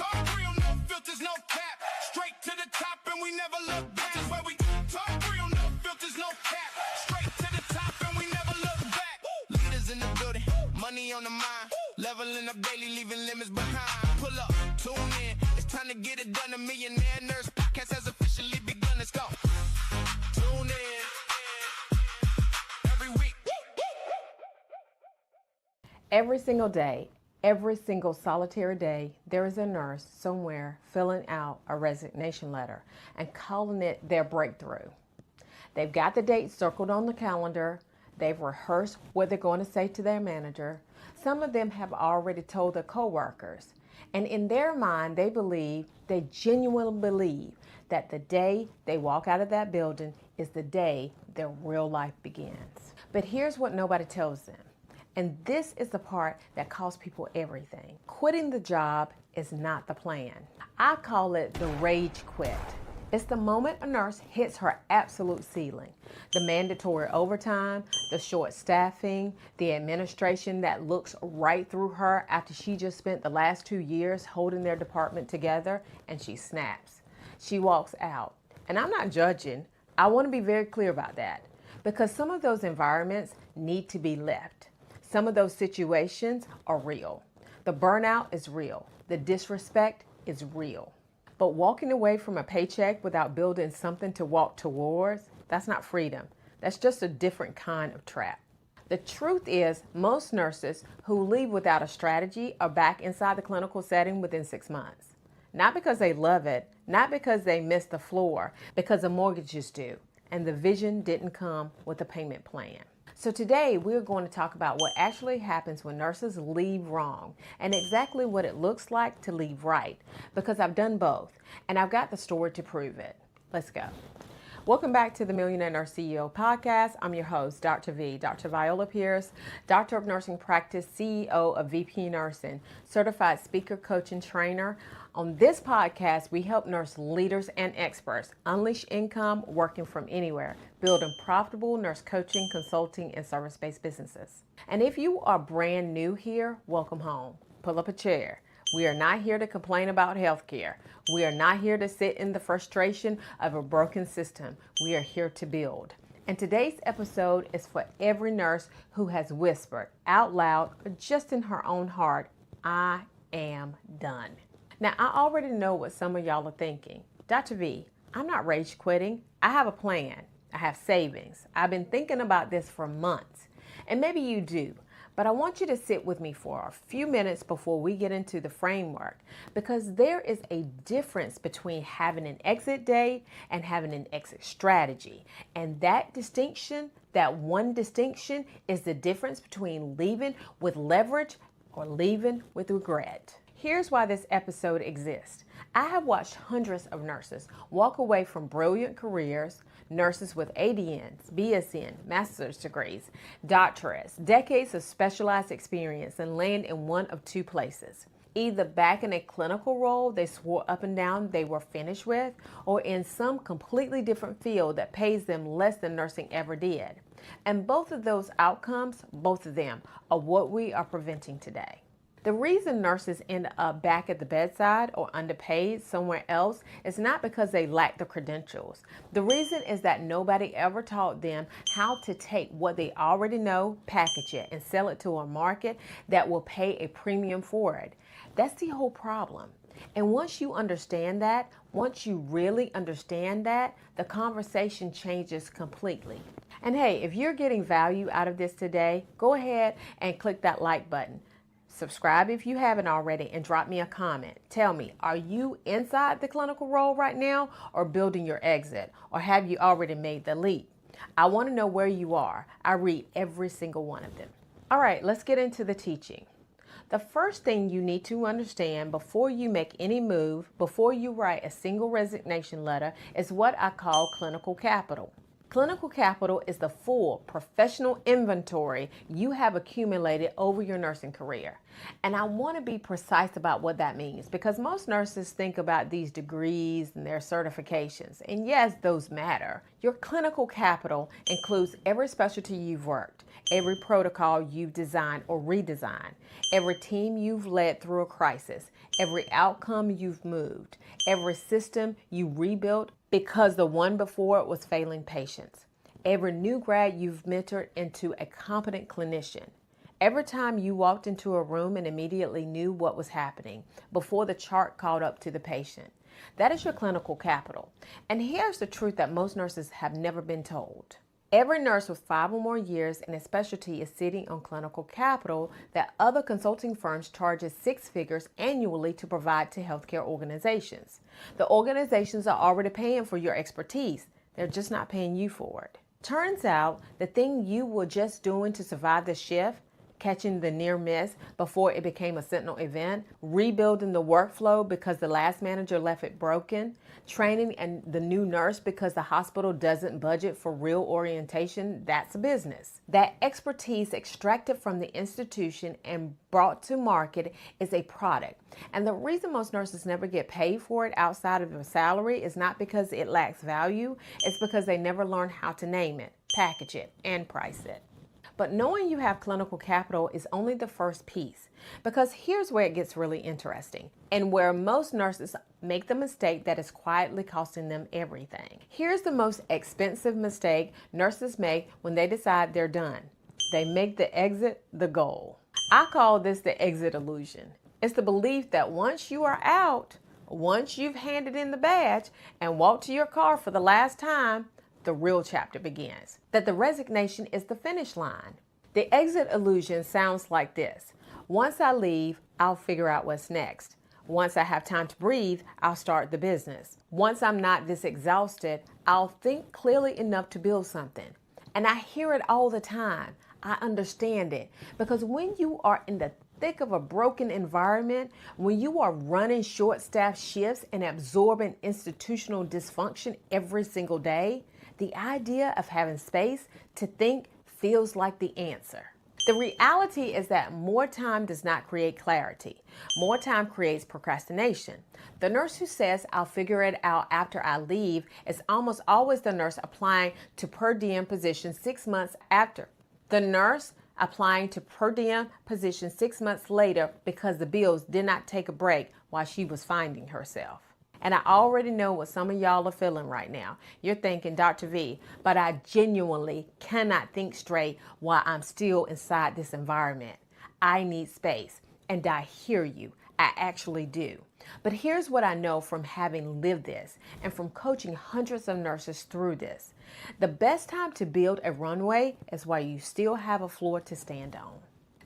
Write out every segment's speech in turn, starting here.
talk real, no filters, no cap. Straight to the top and we never look back. That's where we talk real, no filters, no cap. Straight to the top and we never look back. Leaders in the building, money on the mind. Leveling up daily, leaving limits behind. Pull up, tune in. It's time to get it done. The Millionaire Nurse Podcast has officially begun. Let's go. Tune in every week. Every single day, every single solitary day, there is a nurse somewhere filling out a resignation letter and calling it their breakthrough. They've got the date circled on the calendar. They've rehearsed what they're going to say to their manager. Some of them have already told their coworkers. And in their mind, they genuinely believe that the day they walk out of that building is the day their real life begins. But here's what nobody tells them. And this is the part that costs people everything. Quitting the job is not the plan. I call it the rage quit. It's the moment a nurse hits her absolute ceiling. The mandatory overtime, the short staffing, the administration that looks right through her after she just spent the last 2 years holding their department together, and she snaps. She walks out. And I'm not judging. I want to be very clear about that, because some of those environments need to be left. Some of those situations are real. The burnout is real. The disrespect is real. But walking away from a paycheck without building something to walk towards, that's not freedom. That's just a different kind of trap. The truth is, most nurses who leave without a strategy are back inside the clinical setting within 6 months. Not because they love it, not because they missed the floor, because the mortgages due, and the vision didn't come with a payment plan. So today we're going to talk about what actually happens when nurses leave wrong and exactly what it looks like to leave right, because I've done both and I've got the story to prove it. Let's go. Welcome back to the Millionaire Nurse CEO podcast. I'm your host, Dr. V, Dr. Viola Pierce, Doctor of Nursing Practice, CEO of VP Nursing, certified speaker, coach, and trainer. On this podcast, we help nurse leaders and experts unleash income working from anywhere, building profitable nurse coaching, consulting, and service-based businesses. And if you are brand new here, welcome home. Pull up a chair. We are not here to complain about healthcare. We are not here to sit in the frustration of a broken system. We are here to build. And today's episode is for every nurse who has whispered out loud or just in her own heart, I am done. Now, I already know what some of y'all are thinking. Dr. V, I'm not rage quitting. I have a plan. I have savings. I've been thinking about this for months. And maybe you do. But I want you to sit with me for a few minutes before we get into the framework, because there is a difference between having an exit day and having an exit strategy. And that distinction, that one distinction, is the difference between leaving with leverage or leaving with regret. Here's why this episode exists. I have watched hundreds of nurses walk away from brilliant careers, nurses with ADNs, BSN, master's degrees, doctorates, decades of specialized experience, and land in one of two places. Either back in a clinical role they swore up and down they were finished with, or in some completely different field that pays them less than nursing ever did. And both of those outcomes, both of them, are what we are preventing today. The reason nurses end up back at the bedside or underpaid somewhere else is not because they lack the credentials. The reason is that nobody ever taught them how to take what they already know, package it, and sell it to a market that will pay a premium for it. That's the whole problem. And once you understand that, once you really understand that, the conversation changes completely. And hey, if you're getting value out of this today, go ahead and click that like button. Subscribe if you haven't already, and drop me a comment. Tell me, are you inside the clinical role right now or building your exit? Or have you already made the leap? I want to know where you are. I read every single one of them. All right, let's get into the teaching. The first thing you need to understand before you make any move, before you write a single resignation letter, is what I call clinical capital. Clinical capital is the full professional inventory you have accumulated over your nursing career. And I want to be precise about what that means because most nurses think about these degrees and their certifications. And yes, those matter. Your clinical capital includes every specialty you've worked, every protocol you've designed or redesigned, every team you've led through a crisis, every outcome you've moved, every system you rebuilt because the one before it was failing patients, every new grad you've mentored into a competent clinician, every time you walked into a room and immediately knew what was happening before the chart caught up to the patient. That is your clinical capital. And here's the truth that most nurses have never been told. Every nurse with 5 or more years in a specialty is sitting on clinical capital that other consulting firms charges 6 figures annually to provide to healthcare organizations. The organizations are already paying for your expertise. They're just not paying you for it. Turns out the thing you were just doing to survive the shift, catching the near miss before it became a sentinel event, rebuilding the workflow because the last manager left it broken, training and the new nurse because the hospital doesn't budget for real orientation, that's a business. That expertise extracted from the institution and brought to market is a product. And the reason most nurses never get paid for it outside of their salary is not because it lacks value, it's because they never learn how to name it, package it, and price it. But knowing you have clinical capital is only the first piece, because here's where it gets really interesting and where most nurses make the mistake that is quietly costing them everything. Here's the most expensive mistake nurses make when they decide they're done. They make the exit the goal. I call this the exit illusion. It's the belief that once you are out, once you've handed in the badge and walked to your car for the last time, the real chapter begins. That the resignation is the finish line. The exit illusion sounds like this. Once I leave, I'll figure out what's next. Once I have time to breathe, I'll start the business. Once I'm not this exhausted, I'll think clearly enough to build something. And I hear it all the time. I understand it. Because when you are in the thick of a broken environment, when you are running short-staffed shifts and absorbing institutional dysfunction every single day, the idea of having space to think feels like the answer. The reality is that more time does not create clarity. More time creates procrastination. The nurse who says, I'll figure it out after I leave, is almost always the nurse applying to per diem positions 6 months after. The nurse applying to per diem position 6 months later because the bills did not take a break while she was finding herself. And I already know what some of y'all are feeling right now. You're thinking, Dr. V, but I genuinely cannot think straight while I'm still inside this environment. I need space. And I hear you. I actually do. But here's what I know from having lived this and from coaching hundreds of nurses through this. The best time to build a runway is while you still have a floor to stand on.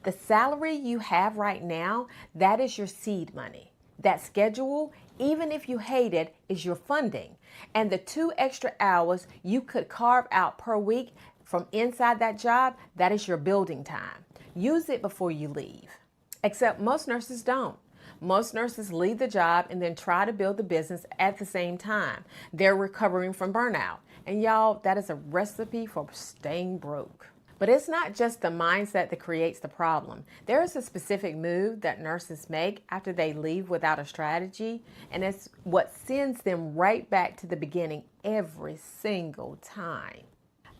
The salary you have right now, that is your seed money. That schedule, even if you hate it, is your funding. And the 2 extra hours you could carve out per week from inside that job, that is your building time. Use it before you leave. Except most nurses don't. Most nurses leave the job and then try to build the business at the same time. They're recovering from burnout. And y'all, that is a recipe for staying broke. But it's not just the mindset that creates the problem. There is a specific move that nurses make after they leave without a strategy, and it's what sends them right back to the beginning every single time.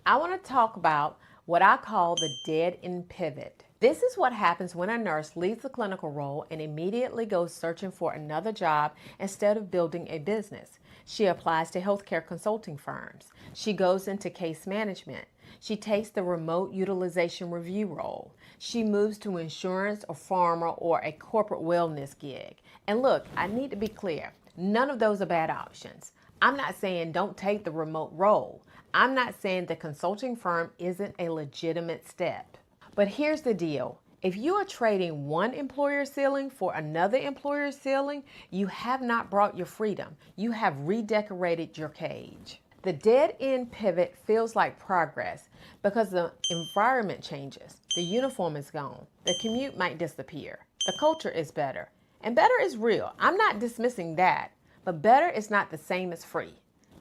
I want to talk about what I call the dead end pivot. This is what happens when a nurse leaves the clinical role and immediately goes searching for another job instead of building a business. She applies to healthcare consulting firms. She goes into case management. She takes the remote utilization review role. She moves to insurance or pharma or a corporate wellness gig. And look, I need to be clear. None of those are bad options. I'm not saying don't take the remote role. I'm not saying the consulting firm isn't a legitimate step. But here's the deal. If you are trading one employer's ceiling for another employer's ceiling, you have not brought your freedom. You have redecorated your cage. The dead end pivot feels like progress because the environment changes. The uniform is gone. The commute might disappear. The culture is better. And better is real. I'm not dismissing that. But better is not the same as free.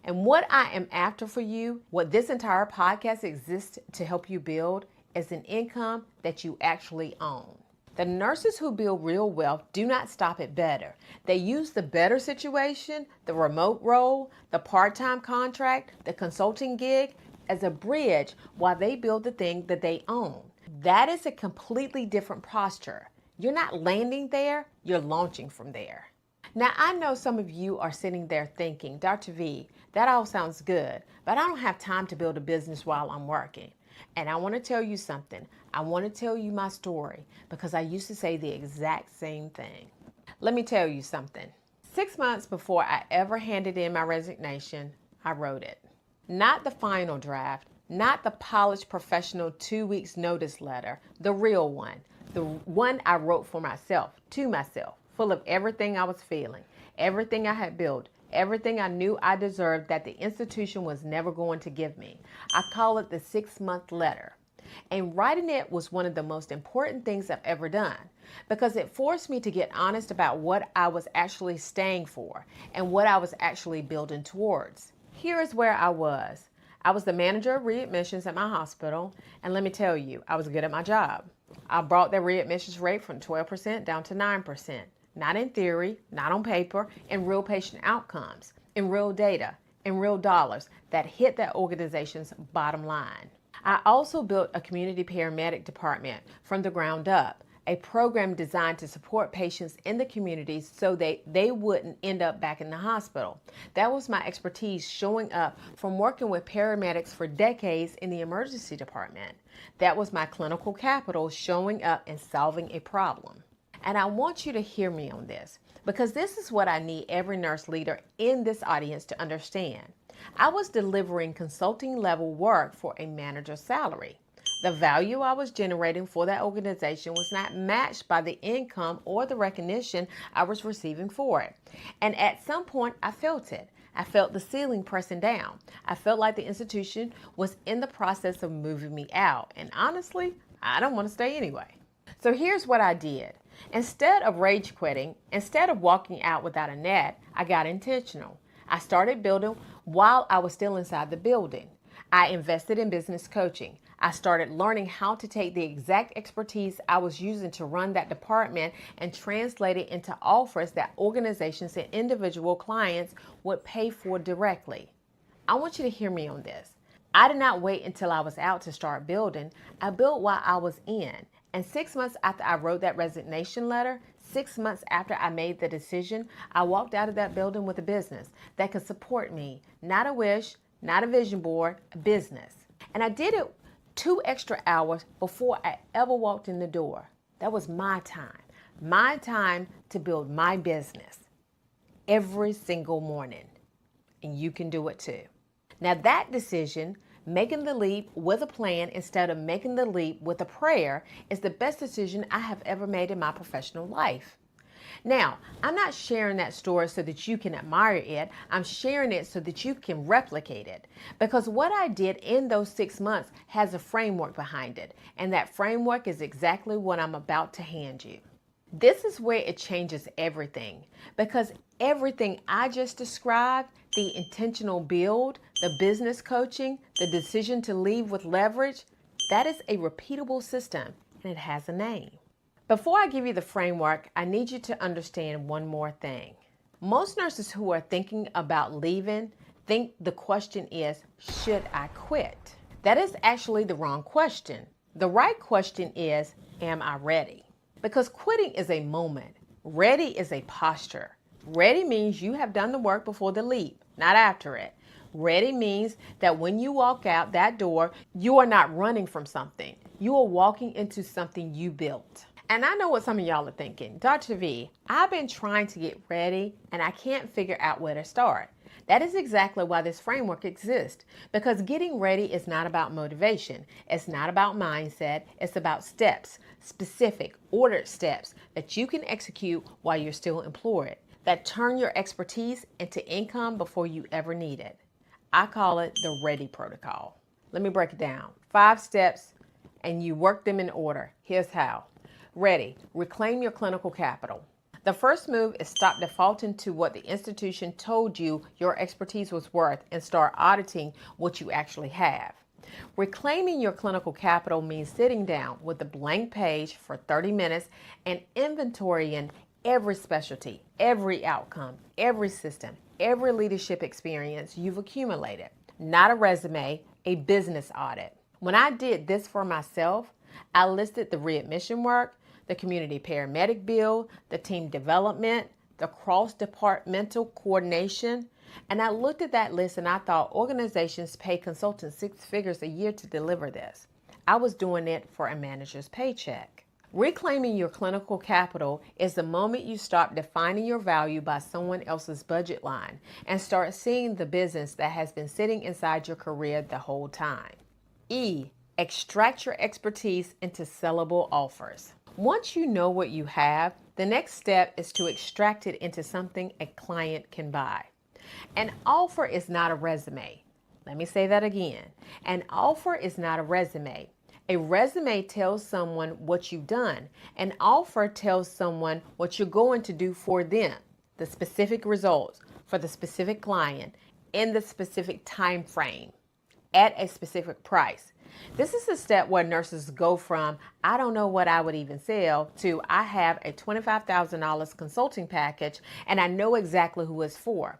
And what I am after for you, what this entire podcast exists to help you build, is an income that you actually own. The nurses who build real wealth do not stop at better. They use the better situation, the remote role, the part-time contract, the consulting gig as a bridge while they build the thing that they own. That is a completely different posture. You're not landing there, you're launching from there. Now, I know some of you are sitting there thinking, Dr. V, that all sounds good, but I don't have time to build a business while I'm working. And I want to tell you something. I want to tell you my story because I used to say the exact same thing. Let me tell you something. 6 months before I ever handed in my resignation, I wrote it. Not the final draft, not the polished professional 2 weeks notice letter, the real one. The one I wrote for myself, to myself, full of everything I was feeling, everything I had built, everything I knew I deserved that the institution was never going to give me. I call it the 6-month letter. And writing it was one of the most important things I've ever done because it forced me to get honest about what I was actually staying for and what I was actually building towards. Here is where I was. I was the manager of readmissions at my hospital, and let me tell you, I was good at my job. I brought the readmissions rate from 12% down to 9%. Not in theory, not on paper, in real patient outcomes, in real data, in real dollars that hit that organization's bottom line. I also built a community paramedic department from the ground up, a program designed to support patients in the communities so they wouldn't end up back in the hospital. That was my expertise showing up from working with paramedics for decades in the emergency department. That was my clinical capital showing up and solving a problem. And I want you to hear me on this because this is what I need every nurse leader in this audience to understand. I was delivering consulting level work for a manager's salary. The value I was generating for that organization was not matched by the income or the recognition I was receiving for it. And at some point, I felt it. I felt the ceiling pressing down. I felt like the institution was in the process of moving me out. And honestly, I don't want to stay anyway. So here's what I did. Instead of rage quitting, instead of walking out without a net, I got intentional. I started building while I was still inside the building. I invested in business coaching. I started learning how to take the exact expertise I was using to run that department and translate it into offers that organizations and individual clients would pay for directly. I want you to hear me on this. I did not wait until I was out to start building. I built while I was in. And 6 months after I wrote that resignation letter, 6 months after I made the decision, I walked out of that building with a business that could support me. Not a wish, not a vision board, a business. And I did it 2 extra hours before I ever walked in the door. That was my time to build my business every single morning. And you can do it too. Now that decision, making the leap with a plan instead of making the leap with a prayer, is the best decision I have ever made in my professional life. Now, I'm not sharing that story so that you can admire it. I'm sharing it so that you can replicate it. Because what I did in those 6 months has a framework behind it. And that framework is exactly what I'm about to hand you. This is where it changes everything. Because everything I just described, the intentional build, the business coaching, the decision to leave with leverage, that is a repeatable system and it has a name. Before I give you the framework, I need you to understand one more thing. Most nurses who are thinking about leaving think the question is, should I quit? That is actually the wrong question. The right question is, am I ready? Because quitting is a moment. Ready is a posture. Ready means you have done the work before the leap, not after it. Ready means that when you walk out that door, you are not running from something. You are walking into something you built. And I know what some of y'all are thinking. Dr. V, I've been trying to get ready and I can't figure out where to start. That is exactly why this framework exists. Because getting ready is not about motivation. It's not about mindset. It's about steps, specific, ordered steps that you can execute while you're still employed, that turn your expertise into income before you ever need it. I call it the READY protocol. Let me break it down. 5 steps and you work them in order. Here's how. Ready, reclaim your clinical capital. The first move is stop defaulting to what the institution told you your expertise was worth and start auditing what you actually have. Reclaiming your clinical capital means sitting down with a blank page for 30 minutes and inventorying every specialty, every outcome, every system, every leadership experience you've accumulated. Not a resume, a business audit. When I did this for myself, I listed the readmission work, the community paramedic bill, the team development, the cross-departmental coordination, and I looked at that list and I thought organizations pay consultants 6 figures a year to deliver this. I was doing it for a manager's paycheck. Reclaiming your clinical capital is the moment you stop defining your value by someone else's budget line and start seeing the business that has been sitting inside your career the whole time. E, extract your expertise into sellable offers. Once you know what you have, the next step is to extract it into something a client can buy. An offer is not a resume. Let me say that again. An offer is not a resume. A resume tells someone what you've done. An offer tells someone what you're going to do for them, the specific results for the specific client in the specific time frame at a specific price. This is the step where nurses go from, I don't know what I would even sell, to I have a $25,000 consulting package and I know exactly who it's for.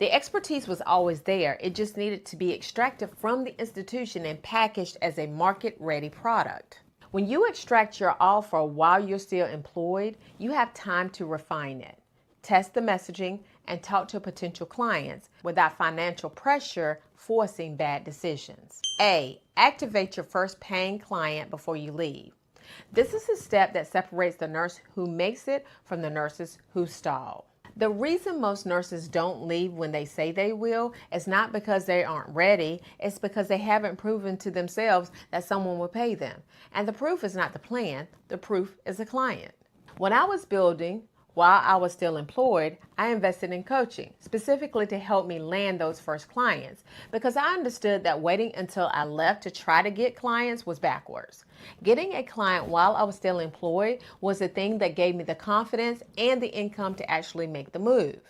The expertise was always there. It just needed to be extracted from the institution and packaged as a market-ready product. When you extract your offer while you're still employed, you have time to refine it, test the messaging, and talk to potential clients without financial pressure forcing bad decisions. A, activate your first paying client before you leave. This is the step that separates the nurse who makes it from the nurses who stall. The reason most nurses don't leave when they say they will is not because they aren't ready, it's because they haven't proven to themselves that someone will pay them. And the proof is not the plan, the proof is the client. When I was building, while I was still employed, I invested in coaching, specifically to help me land those first clients, because I understood that waiting until I left to try to get clients was backwards. Getting a client while I was still employed was the thing that gave me the confidence and the income to actually make the move.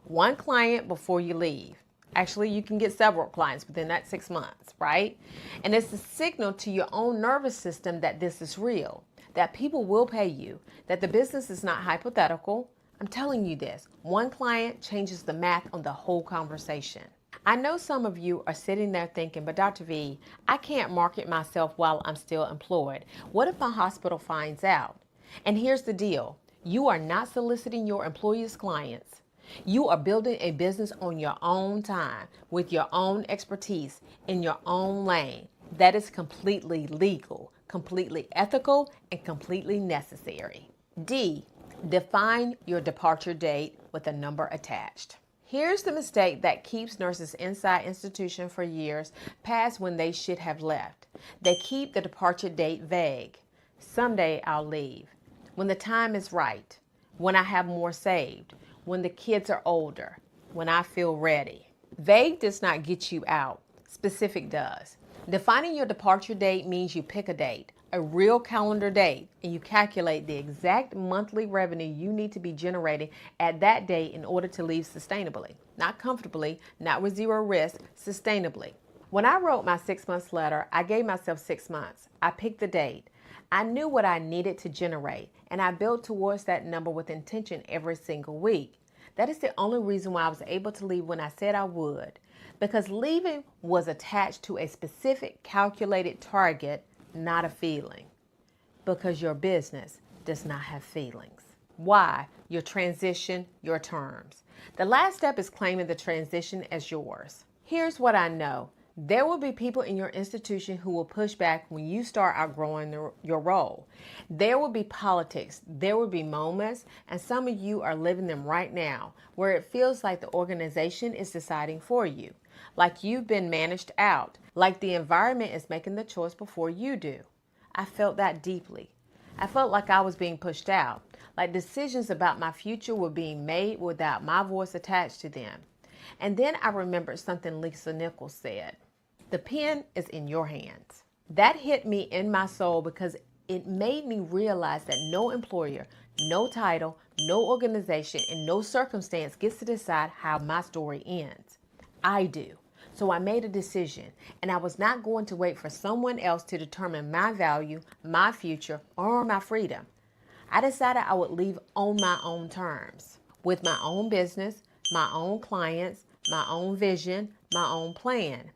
One client before you leave. Actually, you can get several clients within that 6 months, right? And it's a signal to your own nervous system that this is real, that people will pay you, that the business is not hypothetical. I'm telling you this. One client changes the math on the whole conversation. I know some of you are sitting there thinking, but Dr. V, I can't market myself while I'm still employed. What if my hospital finds out? And here's the deal. You are not soliciting your employees' clients. You are building a business on your own time, with your own expertise, in your own lane. That is completely legal, completely ethical, and completely necessary. D, define your departure date with a number attached. Here's the mistake that keeps nurses inside institution for years past when they should have left. They keep the departure date vague. Someday I'll leave. When the time is right. When I have more saved. When the kids are older. When I feel ready. Vague does not get you out. Specific does. Defining your departure date means you pick a date, a real calendar date, and you calculate the exact monthly revenue you need to be generating at that date in order to leave sustainably. Not comfortably, not with zero risk, sustainably. When I wrote my 6 months letter, I gave myself 6 months. I picked the date. I knew what I needed to generate, and I built towards that number with intention every single week. That is the only reason why I was able to leave when I said I would. Because leaving was attached to a specific calculated target, not a feeling. Because your business does not have feelings. Why? Your transition, your terms. The last step is claiming the transition as yours. Here's what I know. There will be people in your institution who will push back when you start outgrowing your role. There will be politics. There will be moments, and some of you are living them right now, where it feels like the organization is deciding for you, like you've been managed out, like the environment is making the choice before you do. I felt that deeply. I felt like I was being pushed out, like decisions about my future were being made without my voice attached to them. And then I remembered something Lisa Nichols said. The pen is in your hands. That hit me in my soul because it made me realize that no employer, No title, no organization, and no circumstance gets to decide how my story ends. I do. So I made a decision, and I was not going to wait for someone else to determine my value, my future, or my freedom. I decided I would leave on my own terms, with my own business, my own clients, my own vision, my own plan.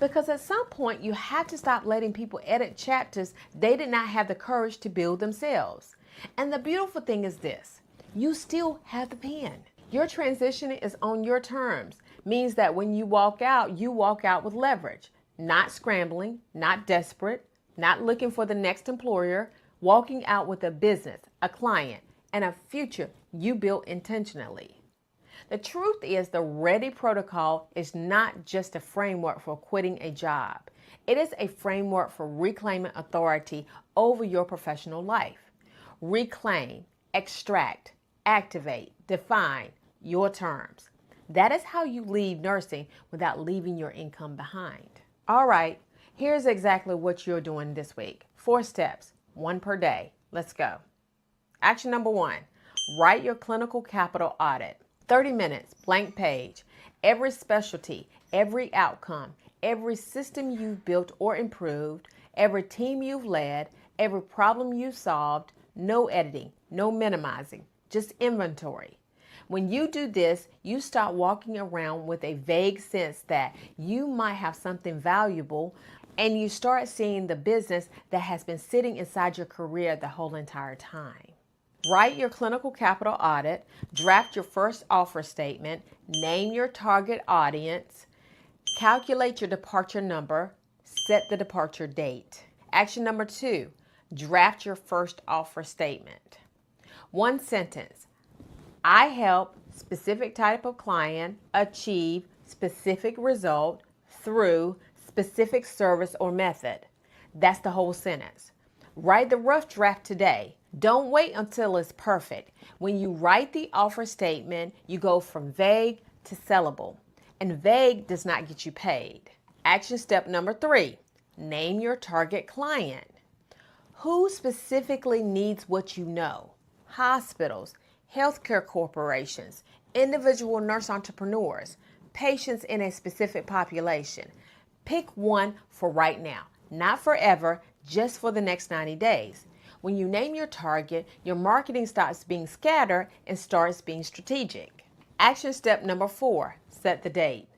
Because at some point, you have to stop letting people edit chapters they did not have the courage to build themselves. And the beautiful thing is this: you still have the pen. Your transition is on your terms. Means that when you walk out with leverage, not scrambling, not desperate, not looking for the next employer, walking out with a business, a client, and a future you built intentionally. The truth is, the READY protocol is not just a framework for quitting a job. It is a framework for reclaiming authority over your professional life. Reclaim, extract, activate, define your terms. That is how you leave nursing without leaving your income behind. All right, here's exactly what you're doing this week. 4 steps, 1 per day. Let's go. Action number 1, write your clinical capital audit. 30 minutes, blank page. Every specialty, every outcome, every system you've built or improved, every team you've led, every problem you've solved. No editing, no minimizing, just inventory. When you do this, you start walking around with a vague sense that you might have something valuable, and you start seeing the business that has been sitting inside your career the whole entire time. Write your clinical capital audit, draft your first offer statement, name your target audience, calculate your departure number, set the departure date. Action number 2, draft your first offer statement. 1 sentence. I help specific type of client achieve specific result through specific service or method. That's the whole sentence. Write the rough draft today. Don't wait until it's perfect. When you write the offer statement, you go from vague to sellable. And vague does not get you paid. Action step number 3, name your target client. Who specifically needs what you know? Hospitals, healthcare corporations, individual nurse entrepreneurs, patients in a specific population. Pick one for right now, not forever, just for the next 90 days. When you name your target, your marketing stops being scattered and starts being strategic. Action step number 4, set the date.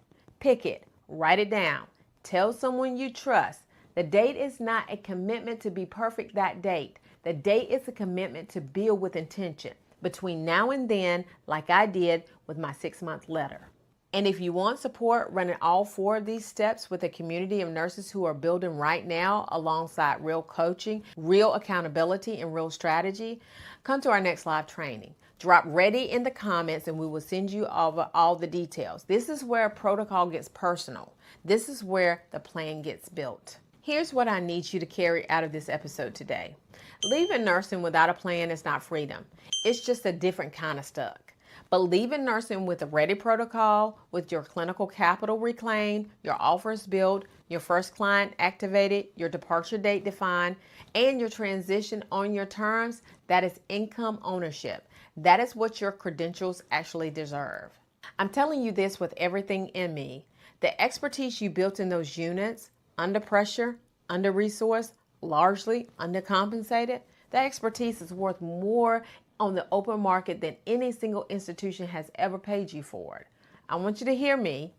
Pick it, write it down. Tell someone you trust. The date is not a commitment to be perfect that date. The date is a commitment to build with intention between now and then, like I did with my 6-month letter. And if you want support running all 4 of these steps with a community of nurses who are building right now alongside real coaching, real accountability, and real strategy, come to our next live training. Drop ready in the comments and we will send you over all the details. This is where protocol gets personal. This is where the plan gets built. Here's what I need you to carry out of this episode today. Leaving nursing without a plan is not freedom. It's just a different kind of stuck. But leaving nursing with a ready protocol, with your clinical capital reclaimed, your offers built, your first client activated, your departure date defined, and your transition on your terms, that is income ownership. That is what your credentials actually deserve. I'm telling you this with everything in me. The expertise you built in those units, under pressure, under-resourced, largely undercompensated, that expertise is worth more on the open market than any single institution has ever paid you for it. I want you to hear me.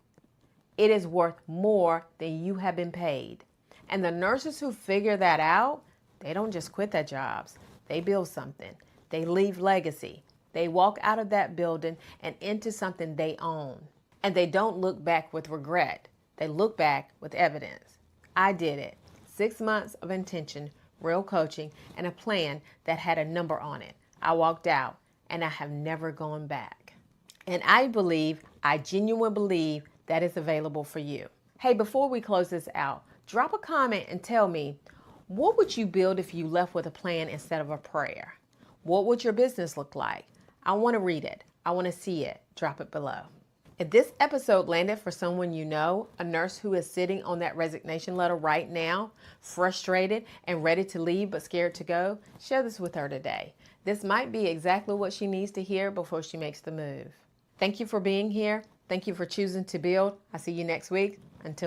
It is worth more than you have been paid. And the nurses who figure that out, they don't just quit their jobs. They build something. They leave legacy. They walk out of that building and into something they own. And they don't look back with regret. They look back with evidence. I did it. 6 months of intention, real coaching, and a plan that had a number on it. I walked out and I have never gone back. And I genuinely believe that is available for you. Hey, before we close this out, drop a comment and tell me, what would you build if you left with a plan instead of a prayer? What would your business look like? I want to read it. I want to see it. Drop it below. If this episode landed for someone you know, a nurse who is sitting on that resignation letter right now, frustrated and ready to leave but scared to go, share this with her today. This might be exactly what she needs to hear before she makes the move. Thank you for being here. Thank you for choosing to build. I'll see you next week. Until